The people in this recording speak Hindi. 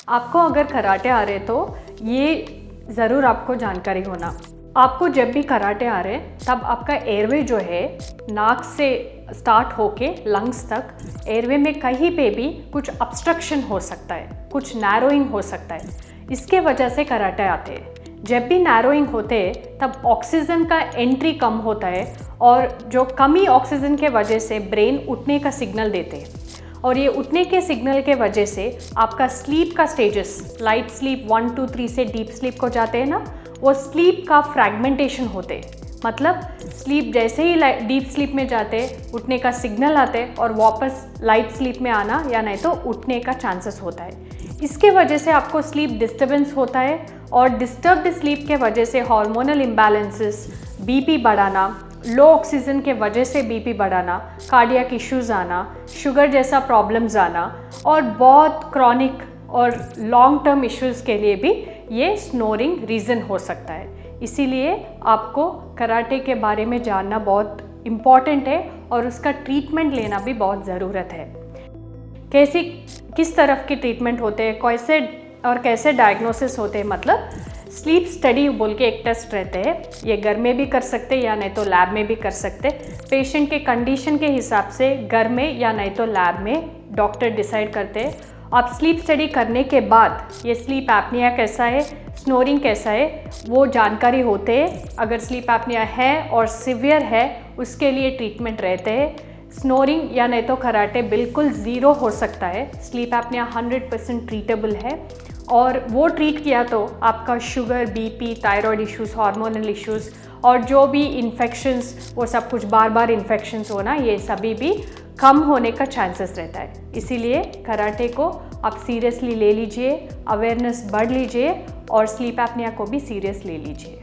आपको अगर कराटे आ रहे तो ये ज़रूर आपको जानकारी होना। आपको जब भी कराटे आ रहे तब आपका एयरवे जो है नाक से स्टार्ट होके लंग्स तक एयरवे में कहीं पे भी कुछ ऑब्स्ट्रक्शन हो सकता है, कुछ नैरोइंग हो सकता है। इसके वजह से कराटे आते हैं। जब भी नैरोइंग होते हैं तब ऑक्सीजन का एंट्री कम होता है और जो कमी ऑक्सीजन के वजह से ब्रेन उठने का सिग्नल देते हैं और ये उठने के सिग्नल के वजह से आपका स्लीप का स्टेजेस, लाइट स्लीप 1 2 3 से डीप स्लीप को जाते हैं ना, वो स्लीप का फ्रैगमेंटेशन होते हैं। मतलब स्लीप जैसे ही डीप स्लीप में जाते उठने का सिग्नल आते और वापस लाइट स्लीप में आना या नहीं तो उठने का चांसेस होता है। इसके वजह से आपको स्लीप डिस्टर्बेंस होता है और डिस्टर्ब्ड स्लीप के वजह से हार्मोनल इम्बैलेंसेस, बीपी बढ़ाना, लो ऑक्सीजन के वजह से बीपी बढ़ाना, कार्डियक इश्यूज आना, शुगर जैसा प्रॉब्लम्स आना और बहुत क्रॉनिक और लॉन्ग टर्म इश्यूज के लिए भी ये स्नोरिंग रीज़न हो सकता है। इसीलिए आपको कराटे के बारे में जानना बहुत इम्पॉर्टेंट है और उसका ट्रीटमेंट लेना भी बहुत ज़रूरत है। किस तरफ की ट्रीटमेंट होते हैं, कैसे डायग्नोसिस होते हैं, मतलब स्लीप स्टडी बोल के एक टेस्ट रहते हैं। ये घर में भी कर सकते या नहीं तो लैब में भी कर सकते। पेशेंट के कंडीशन के हिसाब से घर में या नहीं तो लैब में डॉक्टर डिसाइड करते हैं। आप स्लीप स्टडी करने के बाद ये स्लीप एपनिया कैसा है, स्नोरिंग कैसा है, वो जानकारी होते हैं। अगर स्लीप एपनिया है और सिवियर है उसके लिए ट्रीटमेंट रहते हैं। स्नोरिंग या नहीं तो कराटे बिल्कुल ज़ीरो हो सकता है। स्लीप एपनिया 100% ट्रीटेबल है और वो ट्रीट किया तो आपका sugar, BP, thyroid issues, hormonal issues और जो भी इन्फेक्शंस, वो सब कुछ बार बार इन्फेक्शंस होना, ये सभी भी कम होने का चांसेस रहता है। इसीलिए कराटे को आप सीरियसली ले लीजिए, अवेयरनेस बढ़ लीजिए और स्लीप एपनिया को भी सीरियस ले लीजिए।